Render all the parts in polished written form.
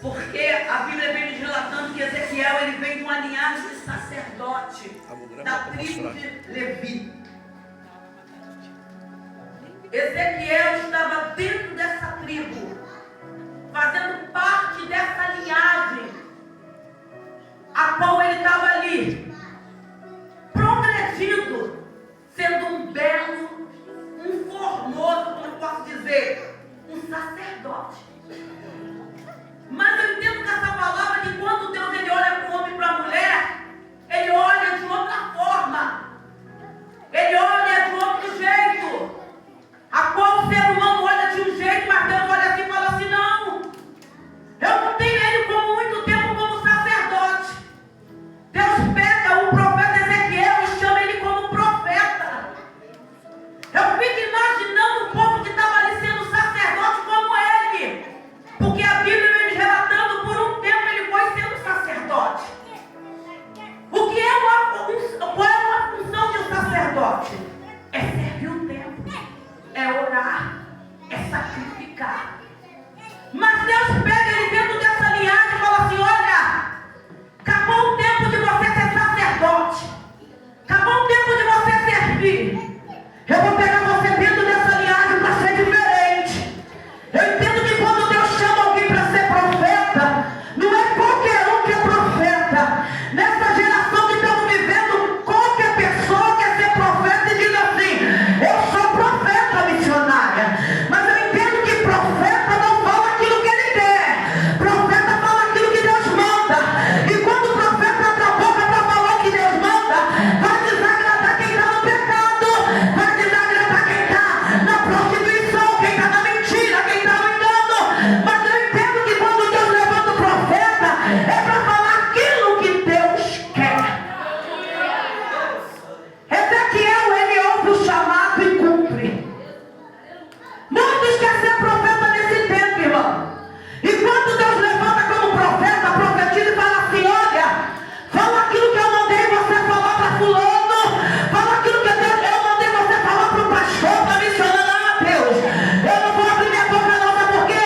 Porque a Bíblia vem nos relatando que Ezequiel ele vem de uma linhagem de sacerdote da tribo de Levi. Ezequiel estava dentro dessa tribo, fazendo parte dessa linhagem, a qual ele estava ali, progredindo, sendo um belo, um formoso, como eu posso dizer, um sacerdote. Mas eu entendo que essa palavra, que quando Deus ele olha para o homem e para a mulher, ele olha de outra forma. Ele olha de outro jeito. A qual o ser humano olha de um jeito, mas Deus olha assim e fala assim: não, eu não tenho ele como muito tempo como sacerdote. Deus pega o profeta Ezequiel e chama ele como profeta. Eu fico imaginando o povo que estava ali sendo sacerdote como ele. Porque a Bíblia vem relatando, por um tempo ele foi sendo sacerdote. Qual é uma função de um sacerdote? É servir o templo, é orar, é sacrificar. Mas Deus pega ele dentro dessa linhagem e fala assim: olha, acabou o tempo de você ser sacerdote, acabou o tempo de você servir. Eu vou pegar você dentro dessa linhagem para ser diferente. Eu entendo que quando Deus chama alguém para ser profeta, não é qualquer um que é profeta. Nessa geração que estamos vivendo, qualquer pessoa quer ser profeta e diz assim: eu sou profeta missionária. Mas eu entendo que profeta não fala aquilo que ele quer. Profeta fala aquilo que Deus manda. E quando o profeta abre a boca para falar o que Deus manda, vai desagradar quem está no pecado, vai desagradar quem está na prostituição, quem está na mentira, quem está no engano. Mas eu entendo que quando Deus levanta o profeta, é para falar aquilo que Deus quer. Ezequiel, ele ouve o chamado e cumpre. Muitos querem ser profeta nesse tempo, irmão. E quando Deus levanta como profeta, profetiza e fala assim: olha, fala aquilo que eu mandei você falar para fulano, fala aquilo que eu mandei você falar para o pastor, para missionário. Ah, Deus, eu não vou abrir minha boca não, sabe por quê?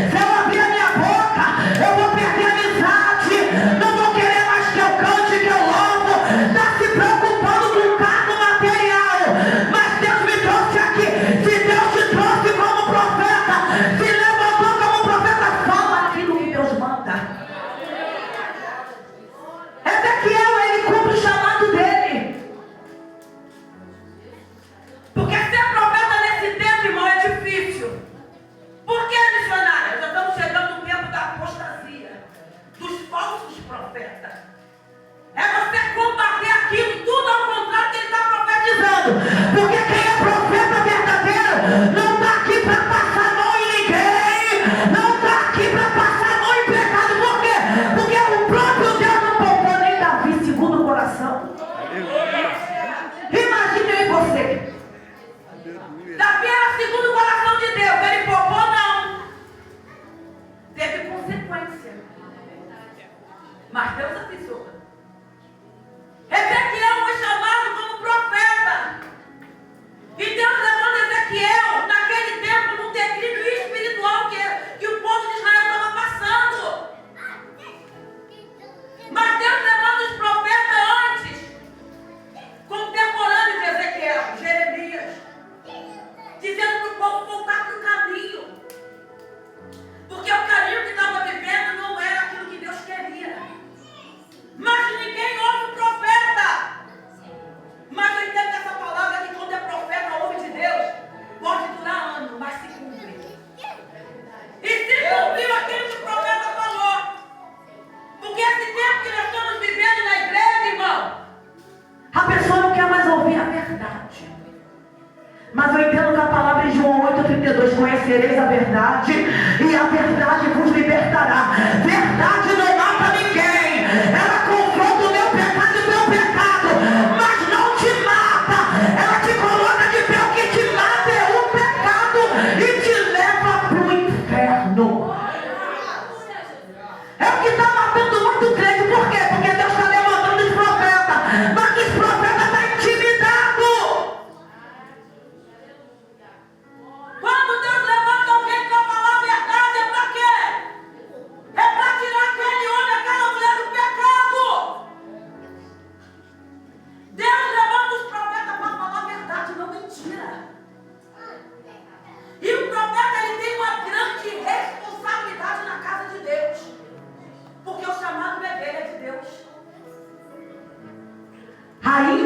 Se eu abrir a minha boca, eu vou perder a amizade, não vou querer mais que eu cante, que eu louvo, está se preocupando com o cargo material. Mas Deus me trouxe aqui. Se Deus te trouxe como profeta, se levantou como profeta, fala aquilo que Deus manda. Ezequiel, ele cumpre o chamado dele. Porque ser profeta nesse tempo, irmão, é difícil. Por que, missionária? Já estamos chegando no tempo da apostasia, dos falsos profetas. É você combater aquilo, tudo ao contrário que ele está profetizando. Porque quem é profeta verdadeiro não está aqui para passar a mão em ninguém, não está aqui para passar a mão em pecado. Por quê? Porque o próprio Deus não poupou nem Davi segundo o coração. Imagine aí você. Davi era segundo o coração de Deus, ele poupou não. Teve consequência. Mas Deus avisou. Ezequiel foi chamado como profeta. E Deus levando Ezequiel naquele tempo num declínio espiritual que o povo de Israel estava passando. Mas Deus levando os profetas antes, contemporâneos de Ezequiel, Jeremias, dizendo para o povo voltar para o caminho. Porque o caminho que estava vivendo não era aquilo que Deus queria.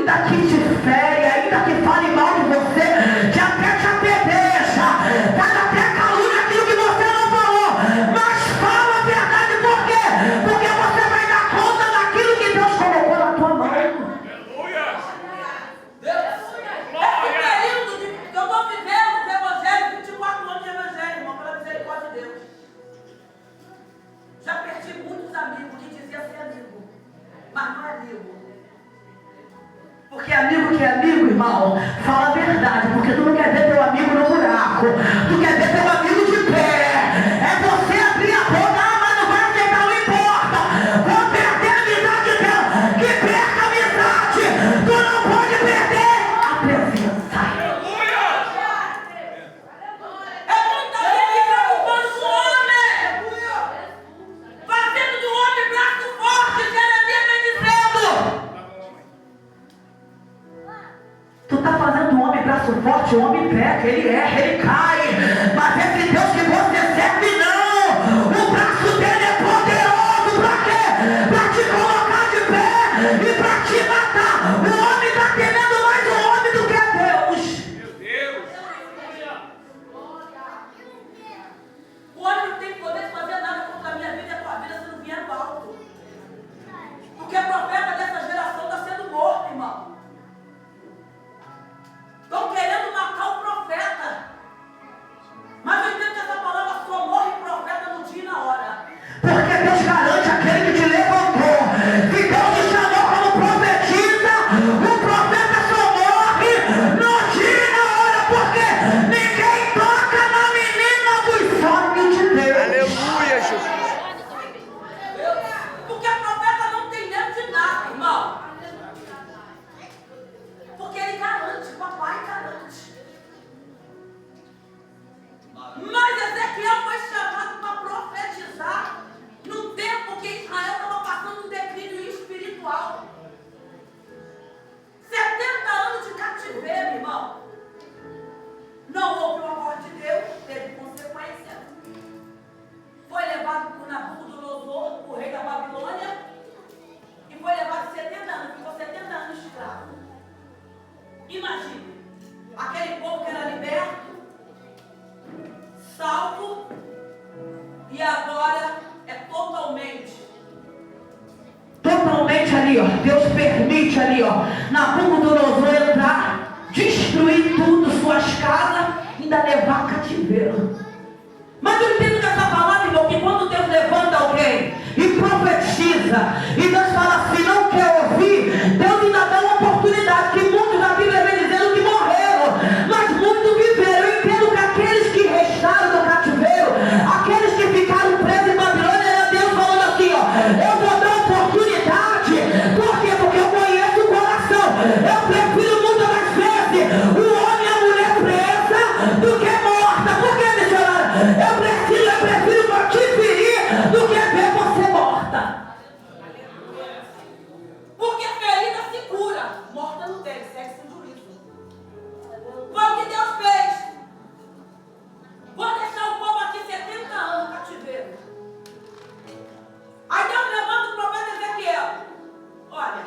ainda que te fere, ainda que fale mal de você, que até te apedreja, faz até calúnia aquilo que você não falou, mas fala a verdade. Por quê? Porque você vai dar conta daquilo que Deus colocou na tua mão. Esse período que eu estou vivendo do Evangelho, 24 anos de Evangelho, irmão, pela misericórdia de Deus. Já perdi muitos amigos que diziam ser amigo, mas não é amigo. Porque amigo que é amigo, irmão, fala a verdade, porque tu não quer ver teu amigo no buraco, tu quer ver teu amigo de pé. É você abrir a boca, mas não vai aceitar, não importa. Vou perder a amizade dela, que perca a amizade. Tu não pode perder a presença. É muita gente preocupando com o homem, fazendo do homem braço forte, Jeremias vem dizendo. Tu tá fazendo o homem braço forte, o homem peca, ele erra, ele cai. Mas esse Deus que você serve, não. O braço dele é poderoso pra quê? Pra te colocar de pé e pra te matar. O homem tá temendo mais o homem do que Deus. O homem não tem poder de fazer nada contra a minha vida e a tua vida se não vier do alto. Porque o profeta dessa geração está sendo morto, irmão. Estão querendo matar o profeta. Mas eu entendo que essa palavra só morre profeta no dia e na hora. Porque Deus garante aquele que te levantou. Se Deus te chamou como profetisa, o profeta só morre no dia e na hora. Porque ninguém toca na menina dos sonhos de Deus. Aleluia, Jesus. Porque o profeta não tem medo de nada, irmão. Porque ele garante, papai garante. Mas Ezequiel foi chamado para profetizar no tempo que Israel estava passando um declínio espiritual. 70 anos de cativeiro, irmão. Não houve uma voz de Deus, teve consequência. Foi levado por Nabucodonosor, o rei da Babilônia, e foi levado 70 anos, ficou 70 anos escravo. Imagine, aquele povo que era liberto, salvo, e agora é totalmente ali, ó. Deus permite ali, ó, Nabucodonosor entrar, destruir tudo, suas casas, ainda levar cativeiro. Mas eu entendo dessa palavra, irmão, que quando Deus levanta alguém e profetiza, e Deus fala assim, não quer ouvir, Deus ainda dá uma oportunidade, que muitos da Bíblia vem dizendo que morreram, mas muitos viveram. Eu entendo que aqueles que restaram do cativeiro, aqueles que ficaram presos em Babilônia, era Deus falando assim, ó, eu vou dar oportunidade. Por quê? Porque eu conheço o coração. Eu prefiro muitas das vezes o homem e a mulher presa do que morta. Por que, missionário? Eu prefiro te ferir do que ver você morta. porque ferida se cura, morta não deve, segue sem juízo. Foi o que Deus fez. Vou deixar o povo aqui 70 anos no cativeiro. Aí Deus levanta o profeta Ezequiel. Olha,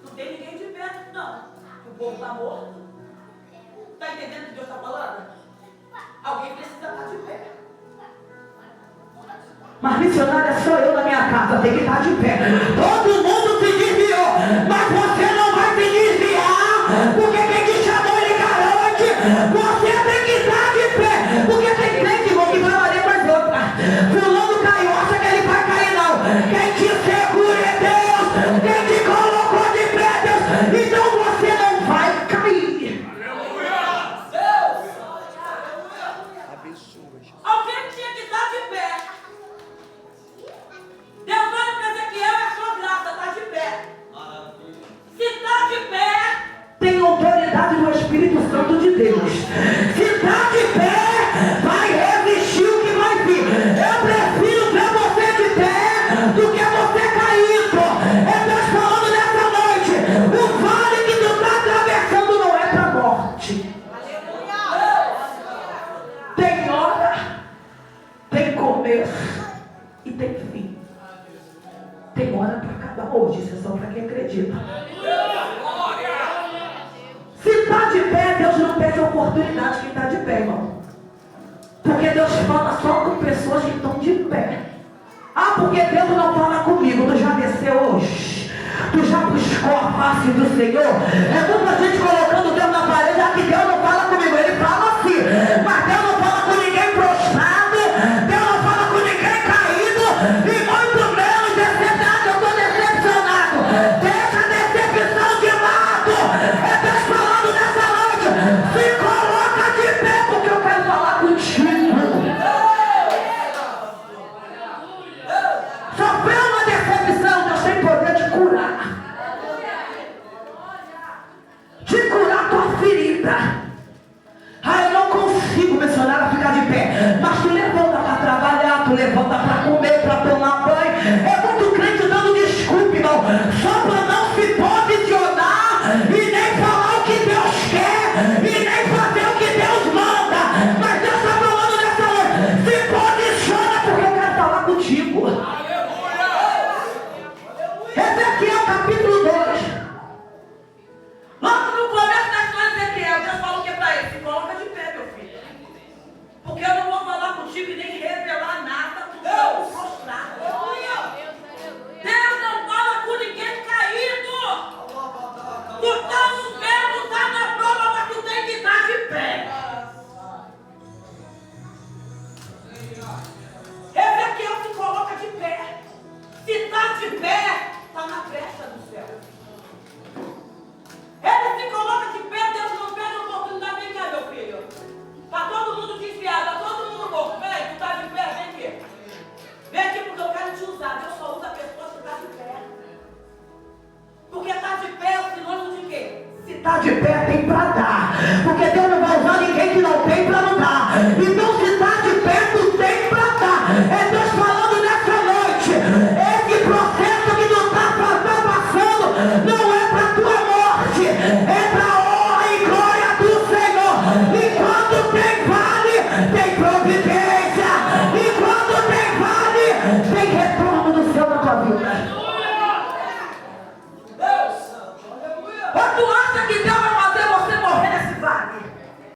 não tem ninguém de perto, não. O povo está morto. Está entendendo o que Deus está falando? Alguém precisa estar de pé. Mas missionária, só eu na minha casa, tem que estar de pé. Todo mundo se desviou, mas você não vai se desviar, porque quem te chamou ele garante. Você tem que estar de pé, porque tem crente, irmão, que vai valer mais outra. Fulano caiu, acha que ele vai cair, não. Quem te segura é Deus, quem te colocou de pé é Deus, então você não vai cair. Alguém tinha que estar de pé. Deus olha para Ezequiel e a sua graça está de pé. Se está de pé, Tem autoridade do Espírito Santo de Deus. Se está de pé, vai resistir o que vai vir. Eu prefiro ver você de pé do que você caído. É Deus falando nessa noite. O vale que tu está atravessando não é para a morte. Tem hora, tem começo e tem fim. Tem hora para acabar hoje, isso é só para quem acredita. Deus não perde a oportunidade quem está de pé, irmão. Porque Deus fala só com pessoas que estão de pé. Ah, porque Deus não fala comigo. Tu já desceu hoje? Tu já buscou a face do Senhor? É muita gente colocando Deus na parede. Ah, que Deus não fala comigo. Ele fala assim. Mas Deus não fala com ninguém prostrado. Deus não fala com ninguém caído. E muito menos decepcionado. Eu estou decepcionado. Deixa a decepção de lado. É Deus falando nessa noite. Se coloca de pé, porque eu quero falar contigo. Sofreu uma decepção, Deus tem poder de curar. De curar tua ferida. Ah, eu não consigo, missionário, ficar de pé. Mas tu levanta para trabalhar, tu levanta para comer, para tomar banho.